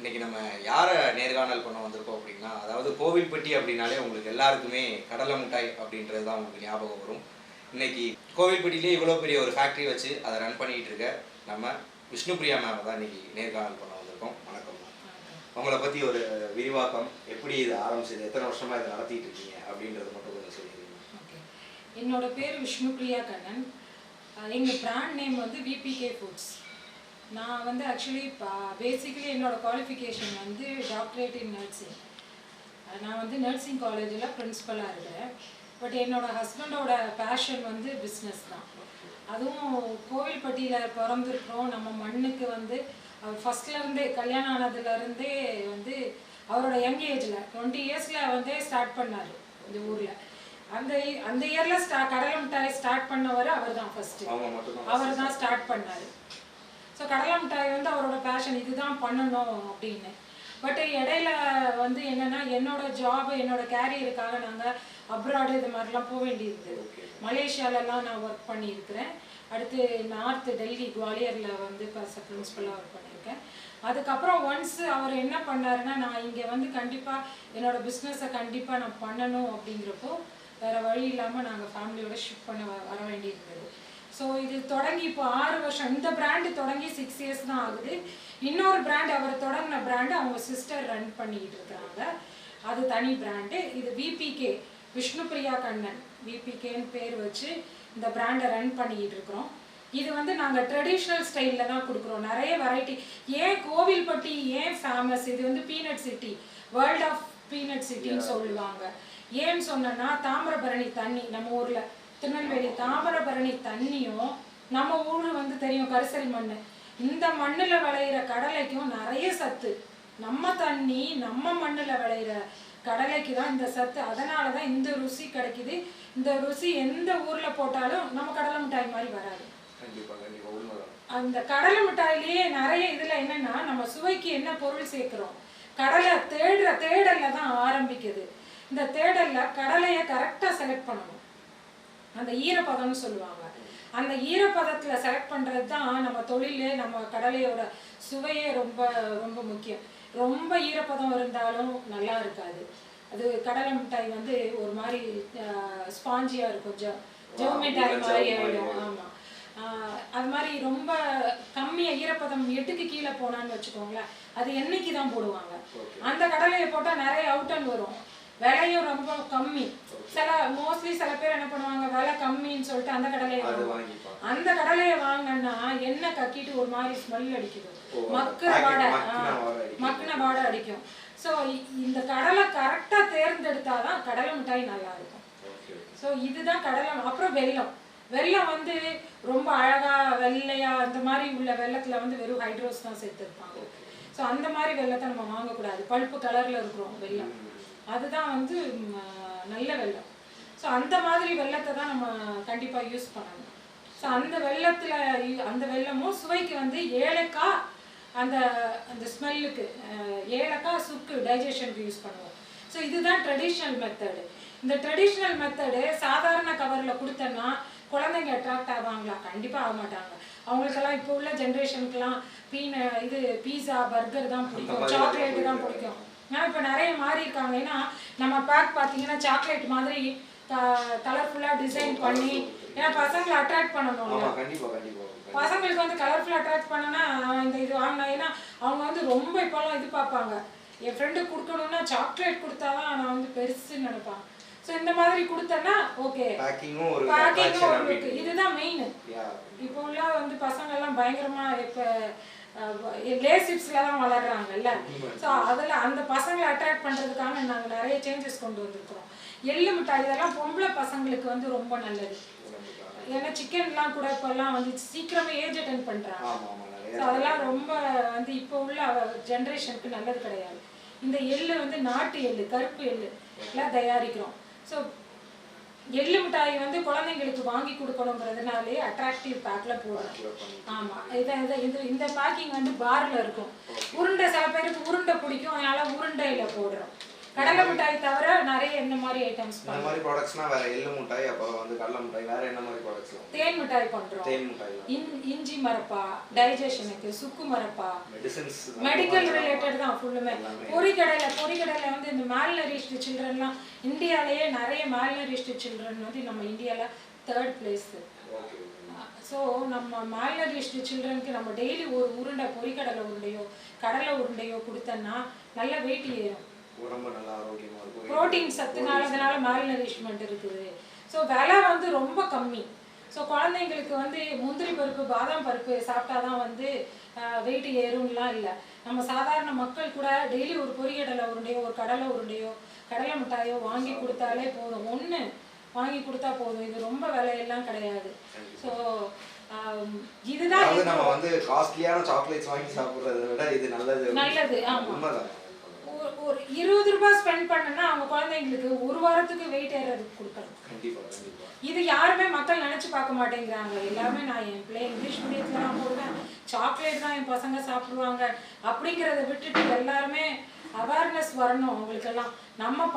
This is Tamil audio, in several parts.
இன்னைக்கு நம்ம யாரை நேர்காணல் பண்ண வந்திருக்கோம் அப்படின்னா, அதாவது கோவில்பட்டி அப்படின்னாலே உங்களுக்கு எல்லாருக்குமே கடலை மிட்டாய் அப்படின்றது தான் உங்களுக்கு ஞாபகம் வரும். இன்னைக்கு கோவில்பட்டியிலே இவ்வளோ பெரிய ஒரு ஃபேக்ட்ரி வச்சு அதை ரன் பண்ணிட்டு இருக்க நம்ம விஷ்ணுபிரியா மேம் தான் இன்னைக்கு நேர்காணல் பண்ண வந்திருக்கோம். வணக்கம் மேம். உங்களை பற்றி ஒரு விரிவாக்கம், எப்படி இது ஆரம்பிச்சது, எத்தனை வருஷமாக இதை நடத்திட்டு இருக்கீங்க அப்படின்றது மட்டும் கொஞ்சம் சொல்லிடுங்க. ஓகே, என்னோட பேர் விஷ்ணுபிரியா கண்ணன். எங்கள் பிராண்ட் நேம் வந்து விபிகே ஃபுட்ஸ். நான் வந்து ஆக்சுவலி பேசிக்கலி என்னோடய குவாலிஃபிகேஷன் வந்து டாக்டரேட் இன் நர்சிங். நான் வந்து நர்சிங் காலேஜில் ப்ரின்ஸிபலாக இருக்கிறேன். பட் என்னோடய ஹஸ்பண்டோட பேஷன் வந்து பிஸ்னஸ் தான். அதுவும் கோவில்பட்டியில் பிறந்திருக்கிறோம். நம்ம மண்ணுக்கு வந்து ஃபஸ்ட்லேருந்தே கல்யாணம் ஆனதுலேருந்தே வந்து அவரோட யங் ஏஜில் 20 இயர்ஸில் வந்து ஸ்டார்ட் பண்ணார் இந்த ஊரில். அந்த இயரில் கடலை மிட்டாய் ஸ்டார்ட் பண்ணவர் அவர் தான் ஃபஸ்ட்டு. அவர் தான் ஸ்டார்ட் பண்ணார். ஸோ கடலை மிட்டாய் வந்து அவரோட பேஷன், இதுதான் பண்ணணும் அப்படின்னு. பட் இடையில வந்து என்னென்னா என்னோடய ஜாபு, என்னோடய கேரியருக்காக நாங்கள் அப்ராடு இது மாதிரிலாம் போக வேண்டியிருக்குது. மலேசியாலலாம் நான் ஒர்க் பண்ணியிருக்கிறேன். அடுத்து நார்த்து டெல்லி குவாலியரில் வந்து பிரின்ஸிபலாக ஒர்க் பண்ணியிருக்கேன். அதுக்கப்புறம் ஒன்ஸ் அவர் என்ன பண்ணாருன்னா, நான் இங்கே வந்து கண்டிப்பாக என்னோடய பிஸ்னஸை கண்டிப்பாக நான் பண்ணணும் அப்படிங்கிறப்போ வேறு வழி இல்லாமல் நாங்கள் ஃபேமிலியோட ஷிஃப்ட் பண்ண வர வேண்டியிருந்தது. ஸோ இது தொடங்கி இப்போ 6 வருஷம். இந்த பிராண்டு தொடங்கி 6 இயர்ஸ் தான் ஆகுது. இன்னொரு பிராண்ட் அவர் தொடங்கின பிராண்டு அவங்க சிஸ்டர் ரன் பண்ணிக்கிட்டு இருக்கிறாங்க. அது தனி பிராண்டு. இது விபிகே, விஷ்ணுபிரியா கண்ணன் விபிகேன்னு பேர் வச்சு இந்த பிராண்டை ரன் பண்ணிக்கிட்டு இருக்கிறோம். இது வந்து நாங்கள் ட்ரெடிஷ்னல் ஸ்டைலில் தான் கொடுக்குறோம். நிறைய வெரைட்டி. ஏன் கோவில்பட்டி ஏன் ஃபேமஸ்? இது வந்து peanut city, world of peanut சிட்டின்னு சொல்லுவாங்க. ஏன்னு சொன்னோன்னா, தாமிரபரணி தண்ணி நம்ம ஊரில் திருநெல்வேலி தாமிரபரணி தண்ணியும், நம்ம ஊர் வந்து தெரியும் கரிசல் மண், இந்த மண்ணில் விளையிற கடலைக்கும் நிறைய சத்து. நம்ம தண்ணி நம்ம மண்ணில் விளையிற கடலைக்கு தான் இந்த சத்து. அதனால தான் இந்த ருசி கிடைக்குது. இந்த ருசி எந்த ஊரில் போட்டாலும் நம்ம கடலை மிட்டாய் மாதிரி வராது. அந்த கடலை மிட்டாயிலேயே நிறைய இதில் என்னென்னா, நம்ம சுவைக்கு என்ன பொருள் சேர்க்குறோம், கடலை தேடலில் தான் ஆரம்பிக்குது. இந்த தேடலில் கடலையை கரெக்டாக செலக்ட் பண்ணணும். அந்த ஈரப்பதம்னு சொல்லுவாங்க. அந்த ஈரப்பதத்தில் செலக்ட் பண்ணுறது தான் நம்ம தொழில், நம்ம கடலையோட சுவையே ரொம்ப ரொம்ப முக்கியம். ரொம்ப ஈரப்பதம் இருந்தாலும் நல்லா இருக்காது. அது கடலை மிட்டாய் வந்து ஒரு மாதிரி ஸ்பாஞ்சியாக இருக்கும், ஜவ் மிட்டாய் மாதிரி ஆகிடும். ஆமாம், அது மாதிரி ரொம்ப கம்மியாக ஈரப்பதம் 8க்கு கீழே போனான்னு வச்சுக்கோங்களேன், அது என்னைக்கு தான் போடுவாங்க. அந்த கடலையை போட்டால் நிறைய அவுட்டன் வரும். விலையும் ரொம்ப கம்மி. மோஸ்ட்லி சில பேர் என்ன பண்ணுவாங்க, விலை கம்மின்னு சொல்லிட்டு அந்த கடலையை வாங்குவாங்க. அந்த கடலையை வாங்கினா எண்ணெய் கக்கிட்டு ஒரு மாதிரி ஸ்மெல் அடிக்குது, மக்கின வாடை அடிக்கும். ஸோ இந்த கடலை கரெக்டாக தேர்ந்தெடுத்தாதான் கடலை மிட்டாய் நல்லா இருக்கும். ஸோ இதுதான் கடலை. அப்புறம் வெல்லம் வந்து ரொம்ப அழகா வெள்ளையா அந்த மாதிரி உள்ள வெள்ளத்துல வந்து வெறும் ஹைட்ரோஸ் தான் சேர்த்துருப்பாங்க. ஸோ அந்த மாதிரி வெள்ளத்தை நம்ம வாங்கக்கூடாது. பழுப்பு கலர்ல இருக்கிறோம் வெல்லம், அதுதான் வந்து நல்ல வெல்லம். ஸோ அந்த மாதிரி வெல்லத்தை தான் நம்ம கண்டிப்பாக யூஸ் பண்ணணும். ஸோ அந்த வெல்லமும் சுவைக்கு வந்து ஏலக்காய், அந்த ஸ்மெல்லுக்கு ஏலக்காய் சுக்கு டைஜஷனுக்கு யூஸ் பண்ணுவோம். ஸோ இதுதான் ட்ரெடிஷ்னல் மெத்தடு. இந்த ட்ரெடிஷ்னல் மெத்தடு சாதாரண கவரில் கொடுத்தோன்னா குழந்தைங்க அட்ராக்ட் ஆவாங்களா? கண்டிப்பாக ஆக மாட்டாங்க. அவங்களுக்கெல்லாம் இப்போ உள்ள ஜென்ரேஷனுக்கெல்லாம் பீஸா பர்கர் தான் பிடிக்கும், சாக்லேட்டு தான் பிடிக்கும். ஆனால் இப்போ நிறைய மாறி இருக்காங்க. ஏன்னா நம்ம பேக் பார்த்தீங்கன்னா சாக்லேட் மாதிரி கலர்ஃபுல்லாக டிசைன் பண்ணி, ஏன்னா பசங்களை அட்ராக்ட் பண்ணணும். பசங்களுக்கு வந்து கலர்ஃபுல்லாக அட்ராக்ட் பண்ணனா இந்த இது வாங்கினா, ஏன்னா அவங்க வந்து ரொம்ப இப்போல்லாம் இது பார்ப்பாங்க. என் ஃப்ரெண்டுக்கு கொடுக்கணுன்னா சாக்லேட் கொடுத்தாதான் நான் வந்து பெருசுன்னு நினைப்பாங்க. ஸோ இந்த மாதிரி கொடுத்தேன்னா ஓகே, பேக்கிங்கும் இதுதான் மெயின். இப்போ உள்ள வந்து பசங்கள்லாம் பயங்கரமாக இப்போ லேஸ் சிப்ஸில் தான் வளர்கிறாங்கல்ல. ஸோ அதில் அந்த பசங்களை அட்ராக்ட் பண்ணுறதுக்காக நாங்கள் நிறைய சேஞ்சஸ் கொண்டு வந்திருக்கிறோம். எள்ளு மிட்டாய் இதெல்லாம் பொம்பளை பசங்களுக்கு வந்து ரொம்ப நல்லது. ஏன்னா சிக்கன்லாம் கூட இப்போல்லாம் வந்து சீக்கிரமே ஏஜ் அட்டன் பண்ணுறாங்க. ஸோ அதெல்லாம் ரொம்ப வந்து இப்போ உள்ள ஜென்ரேஷனுக்கு நல்லது கிடையாது. இந்த எள்ளு வந்து நாட்டு எள்ளு, கருப்பு எள்ளு எல்லாம் தயாரிக்கிறோம். ஸோ எள்ளு மிட்டாய் வந்து குழந்தைங்களுக்கு வாங்கி கொடுக்கணுங்கிறதுனாலே அட்ராக்டிவ் பேக்கில் போடுறோம். ஆமாம், இந்த பேக்கிங் வந்து பாரில் இருக்கும். உருண்டை சில பேருக்கு உருண்டை பிடிக்கும், அதனால் உருண்டையில் போடுறோம். கடலை மிட்டாய் தவிர நிறைய இந்த மாதிரி ஐட்டம்ஸ் இந்த மாதிரி ப்ராடக்ட்ஸ்னா வேற எள்ளு மிட்டாய், அப்புறம் வந்து கடலை மிட்டாய், வேற என்ன மாதிரி ப்ராடக்ட்ஸ்லாம்? தேன் மிட்டாய் பண்றோம். தேன் மிட்டாய், இஞ்சி மரப்பா, டைஜஷனுக்கு சுக்கு மரப்பா, மெடிசின்ஸ், மெடிக்கல் ரிலேட்டட் தான் ஃபுல்லுமே. பொரிக்கடலை வந்து இந்த மால்நரிஷ்டு சில்ட்ரன்லாம் இந்தியாவிலேயே நிறைய மால்நரிஷ்டு சில்ட்ரன் வந்து நம்ம இந்தியாவில் 3rd பிளேஸ். ஸோ நம்ம மால்நரிஷ்டு சில்ட்ரனுக்கு நம்ம டெய்லி ஒரு உருண்டை பொரிக்கடலை உருண்டையோ கடலை உருண்டையோ கொடுத்தோன்னா நல்லா வெயிட் ஏறும், உடம்பு நல்லா ஆரோக்கியமா இருக்கும், ப்ரோட்டீன் சத்துனால அதனால மால்நரிஷ்மெண்ட் இருக்குது. ஸோ விலை வந்து ரொம்ப கம்மி. ஸோ குழந்தைங்களுக்கு வந்து முந்திரி பருப்பு பாதாம் பருப்பு சாப்பிட்டா தான் வந்து வெயிட் ஏறும்லாம் இல்லை. நம்ம சாதாரண மக்கள் கூட டெய்லி ஒரு பொரிக்கடலை உருண்டையோ ஒரு கடலை உருண்டையோ கடலை மிட்டாயோ வாங்கி கொடுத்தாலே போதும், ஒன்று வாங்கி கொடுத்தா போதும். இது ரொம்ப விலையெல்லாம் கிடையாது. ஸோ இதுதான் நம்ம வந்து காஸ்ட்லியான சாக்லேட்ஸ் வாங்கி சாப்பிடுறதை விட இது நல்லது. ஆமாம், ஒரு 20 ரூபாய் ஸ்பெண்ட் பண்ணனா அவங்க குழந்தைங்களுக்கு ஒரு வாரத்துக்கு வெயிட் ஏறதுக்கு கொடுக்கணும். இது யாருமே மக்கள் நினைச்சு பார்க்க மாட்டேங்கிறாங்க. எல்லாமே நான் என் பிள்ளை இங்கிலீஷ் மீடியத்துல நான் போடுவேன், சாக்லேட் தான் என் பசங்க சாப்பிடுவாங்க அப்படிங்கிறத விட்டுட்டு எல்லாருமே அவேர்னஸ் வரணும் அவங்களுக்கெல்லாம். நம்ம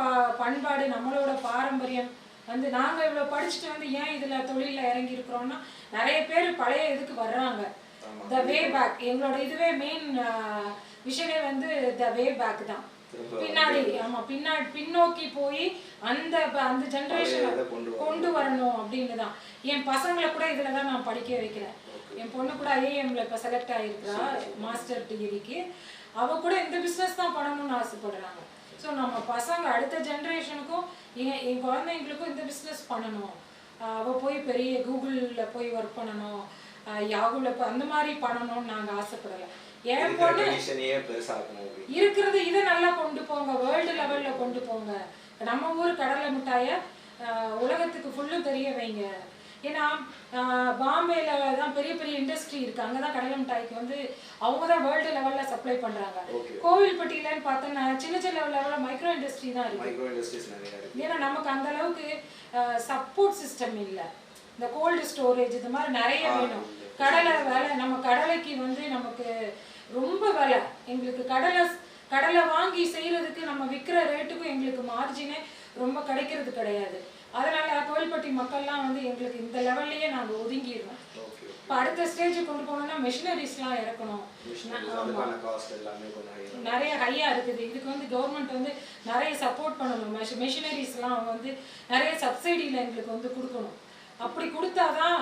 பண்பாடு நம்மளோட பாரம்பரியம் வந்து நாங்கள் இவ்வளோ படிச்சுட்டு வந்து ஏன் இதில் தொழிலில் இறங்கி இருக்கிறோம்னா நிறைய பேர் பழைய இதுக்கு வர்றாங்க. த வே பேக் எங்களோட இதுவே மெயின் விஷயமே வந்து த வே பேக் தான். பின்னாடி பின்னோக்கி போய் அந்த ஜெனரேஷனை கொண்டு வரணும் அப்படின்னு தான். என் பசங்களை கூட இதில் தான் நான் படிக்க வைக்கிறேன். என் பொண்ணு கூட ஐஏஎம்ல இப்போ செலக்ட் ஆகிருக்கிறா மாஸ்டர் டிகிரிக்கு. அவள் கூட இந்த பிஸ்னஸ் தான் பண்ணணும்னு ஆசைப்படுறாங்க. ஸோ நம்ம பசங்க அடுத்த ஜென்ரேஷனுக்கும் என் குழந்தைங்களுக்கும் இந்த பிஸ்னஸ் பண்ணணும். அவள் போய் பெரிய கூகுளில் போய் ஒர்க் பண்ணணும், யாகுல அந்த மாதிரி பண்ணணும்னு நாங்கள் ஆசைப்படலை. என் பொண்ணு இருக்கிறது இதை நல்லா கொண்டு போங்க, வேர்ல்டு லெவலில் கொண்டு போங்க. நம்ம ஊர் கடலை மிட்டாயை உலகத்துக்கு ஃபுல்லும் தெரிய வைங்க. ஏன்னா பாம்பேல தான் பெரிய பெரிய இண்டஸ்ட்ரி இருக்கு, அங்கதான் கடலை மிட்டாய்க்கு வந்து அவங்க தான் வேர்ல்டு லெவல்ல சப்ளை பண்றாங்க. கோவில்பட்டியிலன்னு பார்த்தோன்னா சின்ன சின்ன லெவலில் மைக்ரோ இண்டஸ்ட்ரி தான் இருக்கு. ஏன்னா நமக்கு அந்த அளவுக்கு சப்போர்ட் சிஸ்டம் இல்லை. இந்த கோல்டு ஸ்டோரேஜ் இது மாதிரி நிறைய வேணும். கடலை வேலை, நம்ம கடலைக்கு வந்து நமக்கு ரொம்ப விலை. எங்களுக்கு கடலை வாங்கி செய்யறதுக்கு நம்ம விற்கிற ரேட்டுக்கும் எங்களுக்கு மார்ஜினே ரொம்ப கிடைக்கிறது கிடையாது. அதனால கோவில்பட்டி மக்கள்லாம் வந்து எங்களுக்கு இந்த லெவல்லையே நாங்கள் ஒதுங்கிடுவோம். இப்போ அடுத்த ஸ்டேஜுக்கு கொண்டு போனோம்னா மெஷினரிஸ்லாம் இறக்கணும், நிறைய ஹையாக இருக்குது. இதுக்கு வந்து கவர்மெண்ட் வந்து நிறைய சப்போர்ட் பண்ணணும். மெஷினரிஸ்லாம் வந்து நிறைய சப்சிடியில் எங்களுக்கு வந்து கொடுக்கணும். அப்படி கொடுத்தாதான்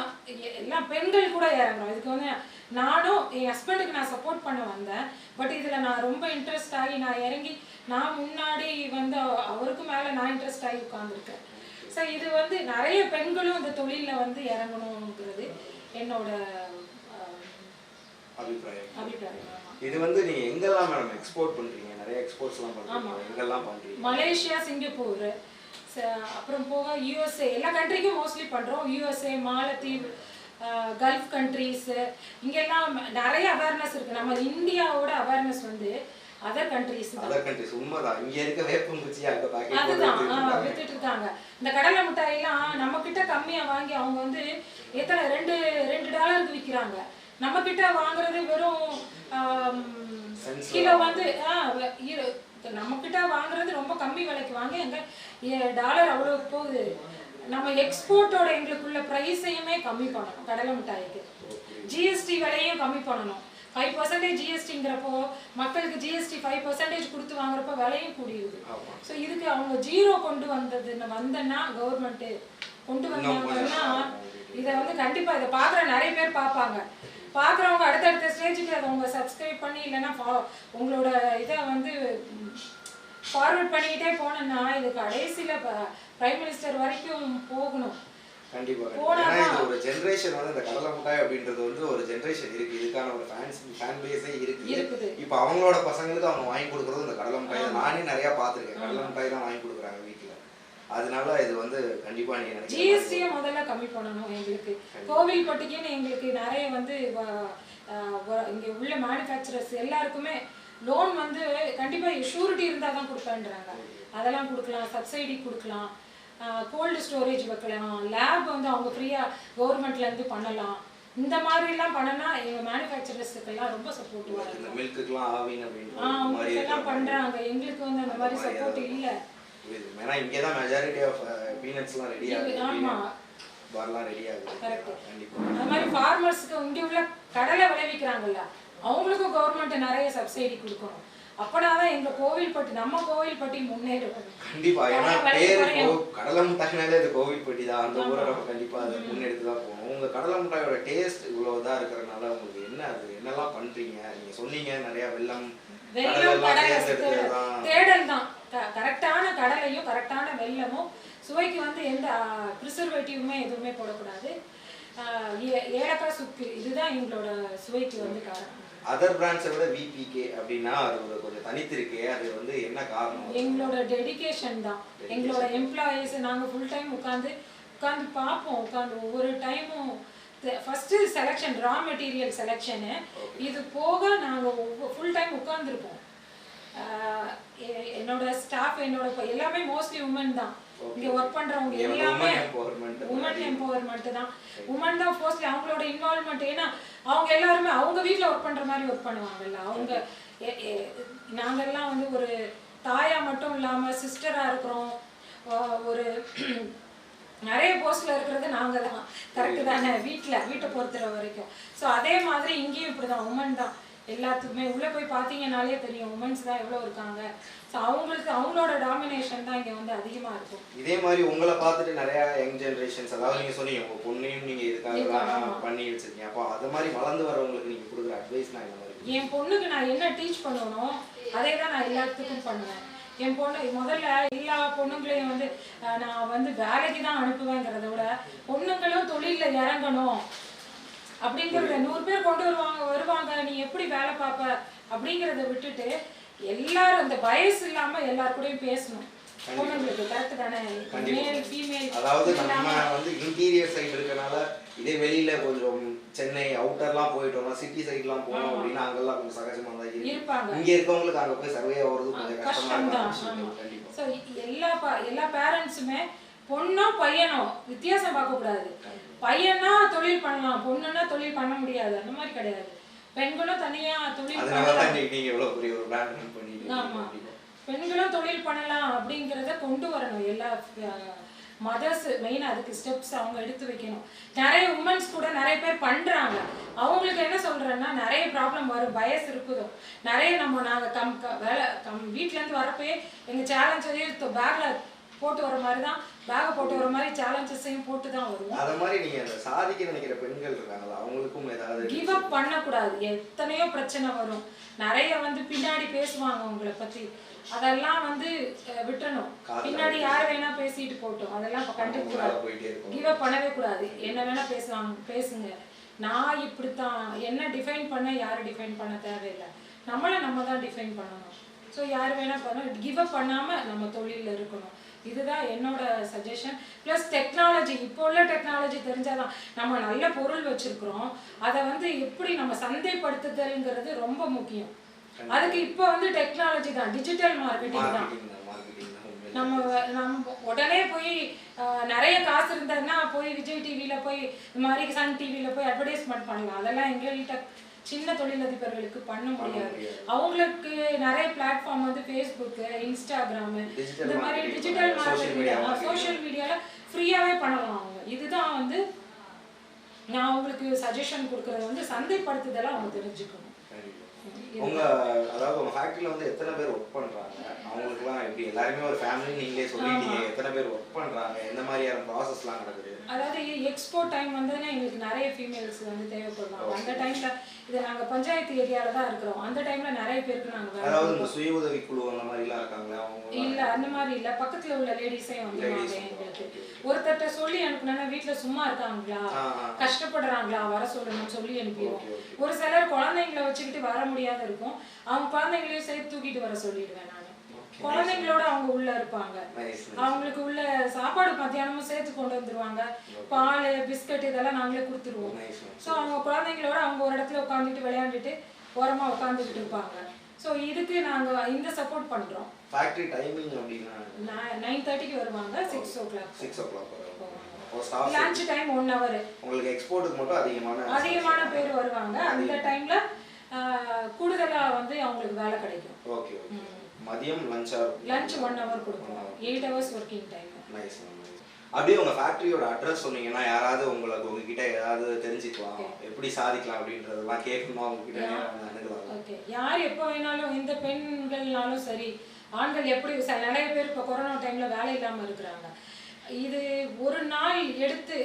எல்லாம் பெண்கள் கூட இறங்கணும். இதுக்கு வந்து நானும் என் ஹஸ்பண்டுக்கு நான் சப்போர்ட் பண்ண வந்தேன். பட் இதில் நான் ரொம்ப இன்ட்ரெஸ்ட் ஆகி நான் இறங்கி நான் முன்னாடி வந்து அவருக்கும் மேலே நான் இன்ட்ரெஸ்ட் ஆகி உட்காந்துருக்கேன். ஸோ இது வந்து நிறைய பெண்களும் இந்த தொழிலில் வந்து இறங்கணுங்கிறது என்னோட அபிப்பிராயம். இது வந்து நீங்க எங்கெல்லாம் மேடம் எக்ஸ்போர்ட் பண்றீங்க? நிறைய எக்ஸ்போர்ட்ஸ்லாம் பண்றீங்க, எங்கெல்லாம் பண்றீங்க? மலேசியா, சிங்கப்பூர், அப்புறம் போக யூஎஸ்ஏ, எல்லா கண்ட்ரிக்கும் மோஸ்ட்லி பண்றோம். யூஎஸ்ஏ, மாலத்தீவு, கல்ஃப் கண்ட்ரீஸ், இங்கெல்லாம் நிறைய அவேர்னஸ் இருக்கு. நம்ம இந்தியாவோட அவேர்னஸ் வந்து அதர் கண்ட்ரீஸ் உண்மைதான். இங்க இருக்க வேப்பங்குச்சி அங்க பாக்கெட் அதுதான் வித்துட்டு இருக்காங்க. இந்த கடலை மிட்டாயெல்லாம் நம்ம கிட்ட கம்மியா வாங்கி அவங்க வந்து எத்தனை $2 விற்கிறாங்க. நம்ம கிட்ட வாங்குறது வெறும் கிலோ வந்து நம்ம கிட்ட வாங்குறது ரொம்ப கம்மி விலைக்கு வாங்கி அங்க $1 அவ்வளோ போகுது. நம்ம எக்ஸ்போர்ட்டோட எங்களுக்குள்ள பிரைஸையுமே கம்மி பண்ணணும். கடலை மிட்டாய்க்கு ஜிஎஸ்டி விலையும் கம்மி பண்ணணும். 5% ஜிஎஸ்டிங்கிறப்போ மக்களுக்கு ஜிஎஸ்டி 5% கொடுத்து வாங்குறப்போ விலையும் கூடியுது. ஸோ இதுக்கு அவங்க ஜீரோ கொண்டு வந்தேன்னா கவர்மெண்ட்டு கொண்டு வந்தாங்கன்னா இதை வந்து கண்டிப்பாக இதை பார்க்குற நிறைய பேர் பார்ப்பாங்க. பார்க்குறவங்க அடுத்தடுத்த ஸ்டேஜுக்கு அதை அவங்க சப்ஸ்கிரைப் பண்ணி இல்லைன்னா உங்களோட இதை வந்து ஃபார்வர்ட் பண்ணிக்கிட்டே போனோன்னா இது கடைசியில் பிரைம் மினிஸ்டர் வரைக்கும் போகணும். கண்டிப்பா. ஏன்னா இது ஒரு ஜெனரேஷன் வந்து இந்த கடலை மிட்டாய் அப்படின்றது வந்து ஒரு ஜெனரேஷன் இருக்கு, இதுக்கான ஒரு ஃபேன் பேஸே இருக்கு. இப்போ அவங்களோட பசங்களுக்கு அவங்க வாங்கி கொடுக்குறது இந்த கடலை மிட்டாய். நானே நிறைய பார்த்துருக்கேன், கடலை மிட்டாய் தான் வாங்கி கொடுக்குறாங்க வீட்டில். அதனால இது வந்து கண்டிப்பா நீங்க ஜிஎஸ்டியை முதல்ல கம்மி பண்ணணும். எங்களுக்கு கோவில்பட்டிக்குன்னு எங்களுக்கு நிறைய வந்து இங்கே உள்ள மேனுஃபேக்சரர்ஸ் எல்லாருக்குமே லோன் வந்து கண்டிப்பாக ஷூரிட்டி இருந்தால் தான் கொடுப்பேன்றாங்க. அதெல்லாம் கொடுக்கலாம், சப்சிடி கொடுக்கலாம், கோல்டு ஸ்டோரேஜ் வைக்கலாம், லேப் வந்து அவங்க ஃப்ரீயாக கவர்மெண்ட்லேருந்து பண்ணலாம். இந்த மாதிரிலாம் பண்ணனா எங்கள் மேனுஃபேக்சரர்ஸுக்கெல்லாம் ரொம்ப சப்போர்ட்டிவாக இந்த இருக்கும். மில்க்குலாம் ஆவின் அப்படின்ற அவங்களுக்கு எல்லாம் பண்ணுறாங்க, எங்களுக்கு வந்து அந்த மாதிரி சப்போர்ட் இல்லை. ஏன்னா இங்கே தான் மெஜாரிட்டி ஆஃப் பீனட்ஸ்லாம் ரெடி ஆகுது. ஆமாம், பார்லாம் ரெடி ஆகுது. கரெக்ட். கண்டிப்பாக அது மாதிரி ஃபார்மர்ஸுக்கு இங்கே உள்ள கடலை விளைவிக்கிறாங்கல்ல, அவங்களுக்கும் கவர்மெண்ட் நிறைய சப்சிடி கொடுக்கணும். அப்பனா தான் எங்க கோவில்பட்டி, நம்ம கோவில்பட்டி முன்னேறும். கண்டிப்பா. ஏன்னா பேரு கடலை மிட்டாய்னாலே அது கோவில்பட்டி தான். அந்த ஊரை நம்ம கண்டிப்பா அதை முன்னெடுத்து தான் போகணும். உங்க கடலை மிட்டாயோட டேஸ்ட் இவ்வளவு இதா இருக்கிறதுனால உங்களுக்கு என்ன அது என்னெல்லாம் பண்றீங்க? நீங்க சொன்னீங்க நிறைய வெல்லம் கடலை தேடல் தான். கரெக்டான கடலையும் கரெக்டான வெல்லமும், சுவைக்கு வந்து எந்த ப்ரிசர்வேட்டிவுமே எதுவுமே போடக்கூடாது. ஏலக்காய் சுக்கு, இதுதான் எங்களோட சுவைக்கு வந்து காரணம். அதர் பிராண்ட்ஸை விட விபிகே அப்படின்னா அது கொஞ்சம் தனித்திருக்கே, அது வந்து என்ன காரணம்? எங்களோட டெடிகேஷன் தான். எங்களோட எம்ப்ளாயீஸ் நாங்கள் ஃபுல் டைம் உட்காந்து பார்ப்போம். ஒவ்வொரு டைமும் first selection, raw material selection, இது போக நாங்கள் ஃபுல் டைம் உட்காந்துருப்போம். என்னோட ஸ்டாஃப், எல்லாமே மோஸ்ட்லி உமன் தான். இங்கே ஒர்க் பண்ணுறவங்க எல்லாமே உமன் எம்பவர்மெண்ட் தான். உமன் தான் மோஸ்ட்லி அவங்களோட இன்வால்வ்மெண்ட். ஏன்னா அவங்க எல்லாருமே அவங்க வீட்டில் ஒர்க் பண்ணுற மாதிரி ஒர்க் பண்ணுவாங்கல்ல. அவங்க நாங்கள்லாம் வந்து ஒரு தாயா மட்டும் இல்லாமல் சிஸ்டராக இருக்கிறோம். ஒரு நிறைய போஸ்டில் இருக்கிறது நாங்கள் தான். கரெக்டு தானே? வீட்டை பொறுத்துற வரைக்கும். ஸோ அதே மாதிரி இங்கேயும் இப்படி தான், உமன் தான் எல்லாத்துக்குமே. உள்ளே போய் பார்த்தீங்கன்னாலே தெரியும் உமன்ஸ் தான் எவ்வளோ இருக்காங்க. ஸோ அவங்களோட டாமினேஷன் தான் இங்கே வந்து அதிகமாக இருக்கும். இதே மாதிரி உங்களை பார்த்துட்டு நிறையா யங் ஜென்ரேஷன்ஸ், அதாவது நீங்கள் சொன்னீங்க உங்கள் பொண்ணையும் நீங்கள் இதுக்காக பண்ணி வச்சுருக்கீங்க. அப்போ அது மாதிரி வளர்ந்து வரவங்களுக்கு நீங்கள் கொடுக்குற அட்வைஸ்னா என்ன மாதிரி? என் பொண்ணுக்கு நான் என்ன டீச் பண்ணணும் அதே தான் நான் எல்லாத்துக்கும் பண்ணுவேன். என் பொண்ணு முதல்ல எல்லா பொண்ணுங்களையும் வந்து நான் வந்து வேலைக்கு தான் அனுப்புவேங்கிறத விட பொண்ணுங்களும் தொழிலில் இறங்கணும் அப்படிங்கிறத 100 பேர் கொண்டு வருவாங்க, நீ எப்படி வேலை பார்ப்ப அப்படிங்கிறத விட்டுட்டு எல்லாரும் அந்த வயசு இல்லாம எல்லாருக்கூடயும் பேசணும். பொண்ணுங்களுக்கு கரெக்ட் தானே? Male female. அதாவது நம்ம வந்து இன்டீரியர் சைடு இருக்கனால, இதே வெளியில கொஞ்சம் சென்னை அவுட்டர்லாம் போயிட்டோம்னா, சிட்டி சைட்லாம் போனோம் அப்படின்னா அங்கெல்லாம் கொஞ்சம் சகஜமா தான் இருப்பாங்க. இங்க இருக்கவங்களுக்கு அங்க போய் சர்வே ஆகுறது கொஞ்சம் கஷ்டம் தான். ஸோ எல்லா பேரண்ட்ஸுமே பொண்ணோ பையனோ வித்தியாசம் பார்க்கக்கூடாது. பையனா தொழில் பண்ணலாம், பொண்ணுன்னா தொழில் பண்ண முடியாது, அந்த மாதிரி கிடையாது. பெண்களும் தனியா தொழில் பண்ணலாம். ஆமா, பெண்களும் தொழில் பண்ணலாம் அப்படிங்கிறத கொண்டு வரணும். எல்லா மதர்ஸ் மெயினாக அதுக்கு ஸ்டெப்ஸ் அவங்க எடுத்து வைக்கணும். நிறைய உமன்ஸ் கூட நிறைய பேர் பண்ணுறாங்க. அவங்களுக்கு என்ன சொல்கிறேன்னா, நிறைய ப்ராப்ளம் வரும், பயஸ் இருக்குதோ நிறைய. நாங்கள் வீட்டிலேருந்து வரப்பே எங்கள் சேலஞ்சையும் பேக்கில் போட்டு வர மாதிரி தான், பேகை போட்டு வர மாதிரி சேலஞ்சஸையும் போட்டு தான் வருவோம். அது மாதிரி நீங்கள் அந்த சாதிக்க நினைக்கிற பெண்கள் இருக்காங்களா, அவங்களுக்கும் ஏதாவது கிவ் அப் பண்ணக்கூடாது. எத்தனையோ பிரச்சனை வரும், நிறைய வந்து பின்னாடி பேசுவாங்க உங்களை பற்றி, அதெல்லாம் வந்து விட்டுறணும். பின்னாடி யார் வேணா பேசிட்டு போட்டோம், அதெல்லாம் கண்டுக்க கூடாது. கிவ் அப் பண்ணவே கூடாது. என்ன வேணா பேசுங்க. நான் இப்படித்தான், என்ன டிஃபைன் பண்ண யாரும் டிஃபைன் பண்ண தேவையில்லை, நம்ம தான் டிஃபைன் பண்ணணும். ஸோ யார் வேணா பண்ணணும், கிவ் அப் பண்ணாமல் நம்ம தொழிலில் இருக்கணும். இதுதான் என்னோட சஜஷன். ப்ளஸ் டெக்னாலஜி, இப்போ உள்ள டெக்னாலஜி தெரிஞ்சாதான், நம்ம நல்ல பொருள் வச்சிருக்கிறோம், அதை வந்து எப்படி நம்ம சந்தைப்படுத்துதல்ங்கிறது ரொம்ப முக்கியம். அதுக்கு இப்போ வந்து டெக்னாலஜி தான், டிஜிட்டல் மார்க்கெட்டிங் தான். நம்ம உடனே போய் நிறைய காசு இருந்ததுன்னா போய் விஜய் டிவியில் போய் இந்த மாதிரி சன் டிவியில் போய் அட்வர்டைஸ்மெண்ட் பண்ணலாம். அதெல்லாம் எங்கள்கிட்ட சின்ன தொழிலதிபர்களுக்கு பண்ண முடியாது. அவங்களுக்கு நிறைய பிளாட்ஃபார்ம் வந்து ஃபேஸ்புக்கு, இன்ஸ்டாகிராமு, இந்த மாதிரி டிஜிட்டல் மார்க்கெட்டிங், சோஷியல் மீடியாவில் ஃப்ரீயாகவே பண்ணலாம் அவங்க. இதுதான் வந்து நான் அவங்களுக்கு சஜஷன் கொடுக்குறது வந்து சந்தைப்படுத்துதெல்லாம் அவங்க தெரிஞ்சுக்கணும். அதாவது உங்க ஃபேக்டரியில வந்து எத்தனை பேர் ஒர்க் பண்றாங்க, அவங்களுக்குலாம் எப்படி, எல்லாருமே ஒரு ஃபேமிலி நீங்களே சொல்லிட்டீங்க, எத்தனை பேர் ஒர்க் பண்றாங்க, எந்த மாதிரியான ப்ராசஸ்லாம் நடக்குது? அதாவது எக்ஸ்போர்ட் டைம் வந்ததுன்னா எங்களுக்கு நிறைய ஃபீமேல்ஸ் வந்து தேவைப்படுவாங்க. அந்த டைம்ல இது நாங்கள் பஞ்சாயத்து ஏரியாவில் தான் இருக்கிறோம். அந்த டைம்ல நிறைய பேருக்கு நாங்கள் அதாவது இந்த சுய உதவி குழு அந்த மாதிரிலாம் இருக்காங்களா? இல்லை, அந்த மாதிரி இல்லை. பக்கத்தில் உள்ள லேடிஸே வந்துருவாங்க. எங்களுக்கு ஒருத்தர்கிட்ட சொல்லி அனுப்புனா வீட்டில் சும்மா இருக்காங்களா, கஷ்டப்படுறாங்களா, வர சொல்லணும்னு சொல்லி அனுப்பிடுவோம். ஒரு சிலர் குழந்தைங்களை வச்சுக்கிட்டு வர முடியாத இருக்கும், அவங்க குழந்தைங்களையும் சேர்த்து தூக்கிட்டு வர சொல்லிடுவேன் நான். குழந்தைங்களோட அவங்க உள்ள இருப்பாங்க, அவங்களுக்கு உள்ள சாப்பாடு மத்தியானமும் சேர்த்து கொண்டு வந்துருவாங்க. பால், பிஸ்கட் இதெல்லாம் நாங்களே கொடுத்துருவோம். ஸோ அவங்க குழந்தைங்களோட அவங்க ஒரு இடத்துல உட்காந்துட்டு விளையாண்டுட்டு ஓரமாக உட்காந்துக்கிட்டு இருப்பாங்க. ஸோ இதுக்கு நாங்கள் இந்த சப்போர்ட் பண்ணுறோம். ஃபேக்டரி டைமிங் அப்படின்னா 9:30க்கு வருவாங்க, 6 o'clock. 6 o'clock. Staff lunch time 1 hour. உங்களுக்கு எக்ஸ்போர்ட்டுக்கு மட்டும் அதிகமான பேர் வருவாங்க. அந்த டைம்ல கூடுதலா வந்து அவங்களுக்கு வேலை கிடைக்கும். Okay okay. மதியம் லஞ்ச் 1 hour கொடுப்போம். 8 hours ஒர்க்கிங் டைம். நைஸ். அப்படியே உங்க ஃபேக்டரியோட அட்ரஸ் சொன்னீங்கன்னா யாராவது உங்ககிட்ட ஏதாவது தெரிஞ்சுக்கலாம், எப்படி சாதிக்கலாம் அப்படின்றதெல்லாம் கேட்கணும் உங்ககிட்ட அணுகலாம். ஓகே. யார் எப்போ வேணாலும், இந்த பெண்கள்னாலும் சரி ஆண்கள் எப்படி நிறைய பேர் இப்போ கொரோனா டைம்ல வேலை இல்லாம இருக்கிறாங்க. இது ஒரு நாள் எடுத்து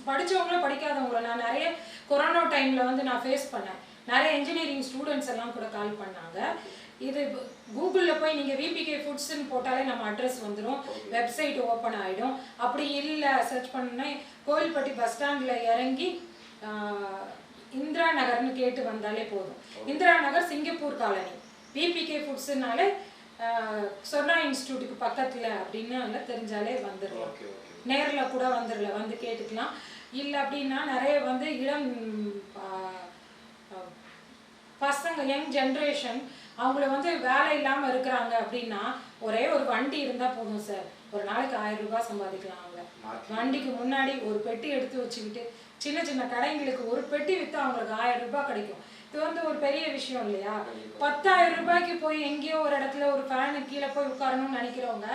படிச்சவங்களும் படிக்காதவங்களும் நான் நிறைய கொரோனா டைம்ல வந்து நான் ஃபேஸ் பண்ணேன். நிறைய இன்ஜினியரிங் ஸ்டூடெண்ட்ஸ் எல்லாம் கூட கால் பண்ணாங்க. இது கூகுளில் போய் நீங்கள் விபிகே ஃபுட்ஸ்ன்னு போட்டாலே நம்ம அட்ரஸ் வந்துடும், வெப்சைட் ஓப்பன் ஆகிடும். அப்படி இல்லை சர்ச் பண்ணோன்னா கோவில்பட்டி பஸ் ஸ்டாண்டில் இறங்கி இந்திரா நகர்னு கேட்டு வந்தாலே போதும். இந்திரா நகர் சிங்கப்பூர் காலனி. விபிகே ஃபுட்ஸுனாலே சொர்ணா இன்ஸ்டியூட்டுக்கு பக்கத்தில் அப்படின்னு தெரிஞ்சாலே வந்துடலாம். நேரில் கூட வந்து கேட்டுக்கலாம். இல்லை அப்படின்னா நிறைய வந்து இளம் பசங்க யங் ஜென்ரேஷன் அவங்கள வந்து வேலை இல்லாமல் இருக்கிறாங்க அப்படின்னா ஒரே ஒரு வண்டி இருந்தால் போதும் சார், ஒரு நாளைக்கு 1000 ரூபாய் சம்பாதிக்கலாம். அவங்க வண்டிக்கு முன்னாடி ஒரு பெட்டி எடுத்து வச்சுக்கிட்டு சின்ன சின்ன கடைங்களுக்கு ஒரு பெட்டி விற்று அவங்களுக்கு 1000 ரூபாய் கிடைக்கும். இது வந்து ஒரு பெரிய விஷயம் இல்லையா? 10,000 ரூபாய்க்கு போய் எங்கேயோ ஒரு இடத்துல ஒரு ஃபேனு கீழே போய் உட்காரணும்னு நினைக்கிறவங்க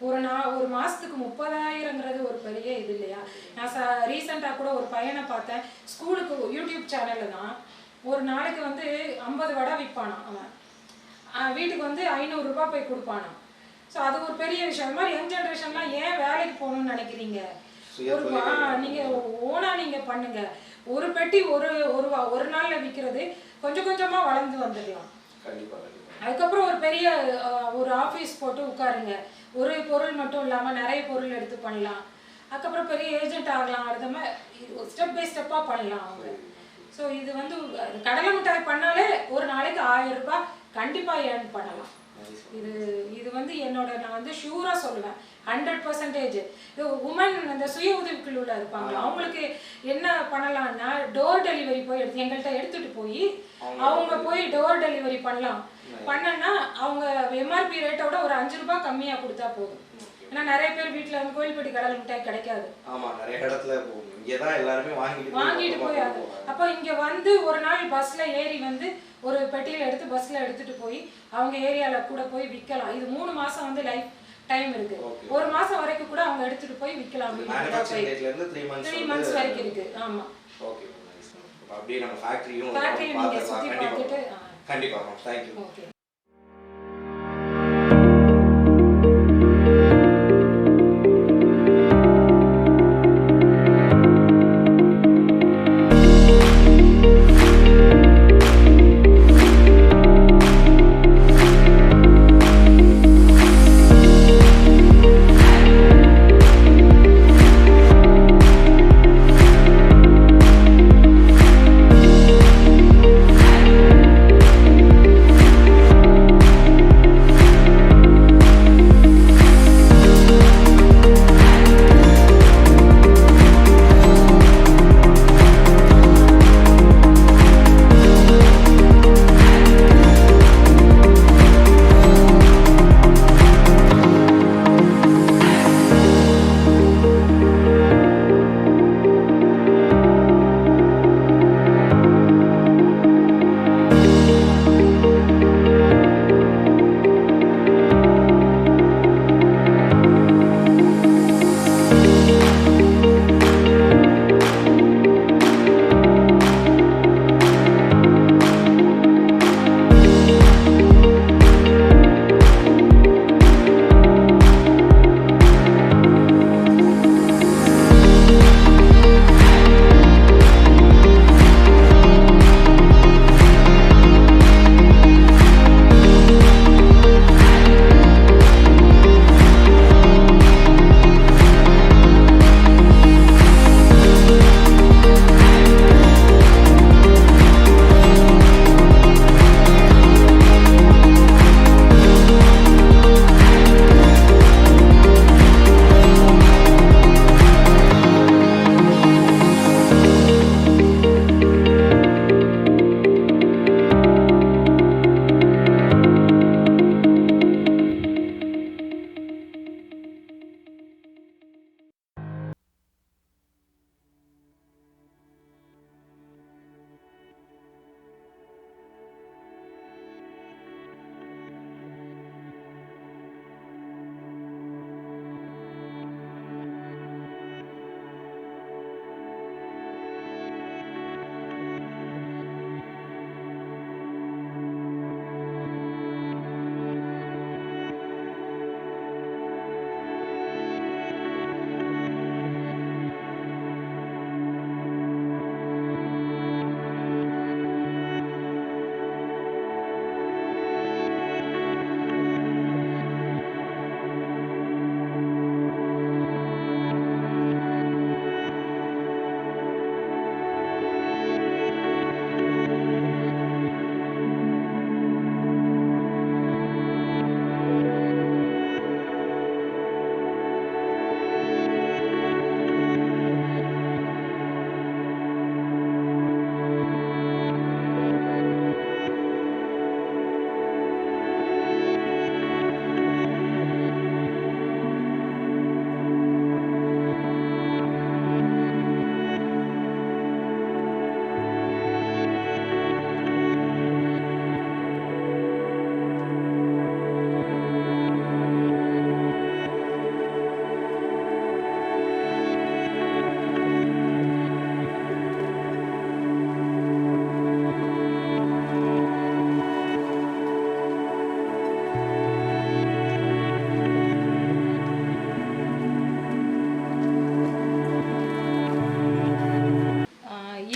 ஒரு மாதத்துக்கு 30,000ங்கிறது ஒரு பெரிய இது இல்லையா? நான் ரீசெண்டாக கூட ஒரு பையனை பார்த்தேன், ஸ்கூலுக்கு யூடியூப் சேனலில் தான் ஒரு நாளைக்கு வந்து 50 வடை விற்பானான். அவன் வீட்டுக்கு வந்து 500 ரூபாய் போய் கொடுப்பானான். ஸோ அது ஒரு பெரிய விஷயம். அது மாதிரி யங் ஜென்ரேஷன்லாம் ஏன் வேலைக்கு போகணும்னு நினைக்கிறீங்க? நீங்கள் ஓனாக நீங்கள் பண்ணுங்க. ஒரு பெட்டி ஒரு நாளில் விற்கிறது கொஞ்சம் கொஞ்சமாக வளர்ந்து வந்துடலாம். அதுக்கப்புறம் ஒரு பெரிய ஒரு ஆஃபீஸ் போட்டு உட்காருங்க. ஒரு பொருள் மட்டும் இல்லாமல் நிறைய பொருள் எடுத்து பண்ணலாம். அதுக்கப்புறம் பெரிய ஏஜென்ட் ஆகலாம். அடுத்த மாதிரி ஸ்டெப் பை ஸ்டெப்பாக பண்ணலாம் அவங்க. ஸோ இது வந்து கடலை மிட்டாய் பண்ணாலே ஒரு நாளைக்கு 1000 ரூபாய் கண்டிப்பாக ஏர்ன் பண்ணலாம். இது வந்து நான் வந்து ஷூராக சொல்லுவேன், 100%. இது உமன் அந்த சுய உதவிக்குழுவில் இருப்பாங்க, அவங்களுக்கு என்ன பண்ணலாம்னா டோர் டெலிவரி போய் எங்கள்கிட்ட எடுத்துகிட்டு போய் அவங்க போய் டோர் டெலிவரி பண்ணனா அவங்க எம்ஆர்பி ரேட்டோட ஒரு 5 ரூபாய் கம்மியாக கொடுத்தா போதும். ஏன்னா நிறைய பேர் வீட்டில் வந்து கோயில்பட்டி கடலை மிட்டாய் கிடைக்காது. வாங்கிட்டு போய் அப்போ இங்கே வந்து ஒரு நாள் பஸ்ஸில் ஏறி வந்து ஒரு பெட்டியில் எடுத்து பஸ்ஸில் எடுத்துகிட்டு போய் அவங்க ஏரியாவில் கூட போய் விற்கலாம். இது 3 மாதம் வந்து லைஃப் டைம் இருக்கு. 1 மாதம் வரைக்கும் கூட அவங்க எடுத்துகிட்டு போய் விற்கலாம். 3 months வரைக்கும் இருக்கு. ஆமாம். அப்படியே நம்ம ஃபேக்டரியும் நீங்கள் சுற்றி பார்த்துட்டு கண்டிப்பாக. தேங்க்யூ. ஓகே.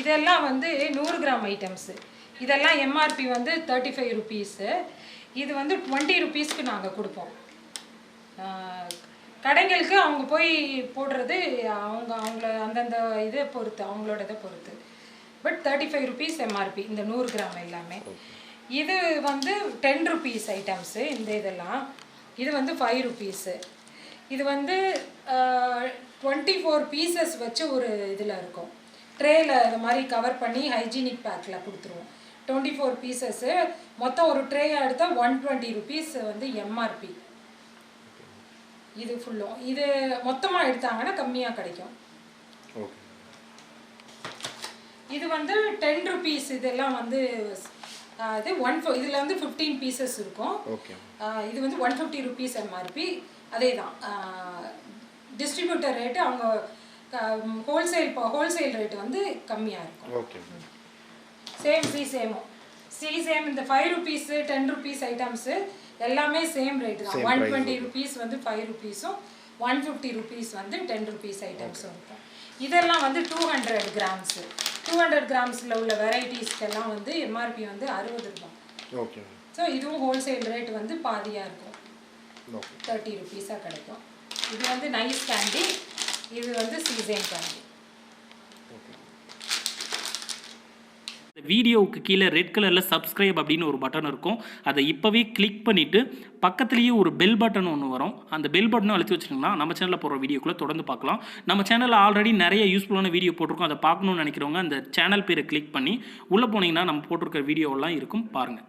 இதெல்லாம் வந்து 100 கிராம் ஐட்டம்ஸு. இதெல்லாம் எம்ஆர்பி வந்து 35 ருபீஸு. இது வந்து 20 ருபீஸ்க்கு நாங்கள் கொடுப்போம். கடைங்களுக்கு அவங்க போய் போடுறது அவங்கள அந்தந்த இதை பொறுத்து, அவங்களோட இதை பொறுத்து. பட் 35 ருபீஸ் எம்ஆர்பி இந்த 100 கிராம் எல்லாமே. இது வந்து 10 ருபீஸ் ஐட்டம்ஸு. இந்த இதெல்லாம் இது வந்து 5 ருபீஸு. இது வந்து 24 பீசஸ் வச்சு ஒரு இதில் இருக்கும். ட்ரேயில் இது மாதிரி கவர் பண்ணி ஹைஜீனிக் பேக்கில் கொடுத்துருவோம். 24 பீசஸ்ஸு மொத்தம் ஒரு ட்ரேயாக எடுத்தால் 120 ருபீஸ் வந்து எம்ஆர்பி. இது ஃபுல்லும் இது மொத்தமாக எடுத்தாங்கன்னா கம்மியாக கிடைக்கும். இது வந்து 10 ருபீஸ். இதெல்லாம் வந்து இது இதில் வந்து 15 பீசஸ் இருக்கும். இது வந்து 150 ருபீஸ் எம்ஆர்பி. அதே தான் டிஸ்ட்ரிபியூட்டர் ரேட்டு, அவங்க ஹோல்சேல் ரேட்டு வந்து கம்மியாக இருக்கும். சேம் இந்த 5 ருபீஸு 10 ருபீஸ் ஐட்டம்ஸு எல்லாமே சேம் ரேட்டு தான். 120 ருபீஸ் வந்து 5 ருபீஸும் 150 ருபீஸ் வந்து 10 ருபீஸ் ஐட்டம்ஸும் இருக்கும். இதெல்லாம் வந்து 200 கிராம்ஸு. 200 கிராம்ஸில் உள்ள வெரைட்டிஸ்க்கெல்லாம் வந்து எம்ஆர்பி வந்து 60 ரூபா. ஸோ இதுவும் ஹோல்சேல் ரேட் வந்து பாதியாக இருக்கும், 30 ருபீஸாக கிடைக்கும். இது வந்து நைஸ் கேண்டி, இது வந்து சீசன் கேண்டி. வீடியோவுக்கு கீழே ரெட் கலரில் சப்ஸ்கிரைப் அப்படின்னு ஒரு பட்டன் இருக்கும். அதை இப்போவே கிளிக் பண்ணிவிட்டு பக்கத்துலேயே ஒரு பெல் பட்டன் ஒன்று வரும். அந்த பெல் பட்டனும் அழுத்தி வச்சுருங்கன்னா நம்ம சேனலில் போகிற வீடியோக்குள்ளே தொடர்ந்து பார்க்கலாம். நம்ம சேனலில் ஆல்ரெடி நிறைய யூஸ்ஃபுல்லான வீடியோ போட்டிருக்கோம். அதை பார்க்கணுன்னு நினைக்கிறவங்க அந்த சேனல் பேரை கிளிக் பண்ணி உள்ளே போனீங்கன்னா நம்ம போட்டிருக்கிற வீடியோவெல்லாம் இருக்கும், பாருங்கள்.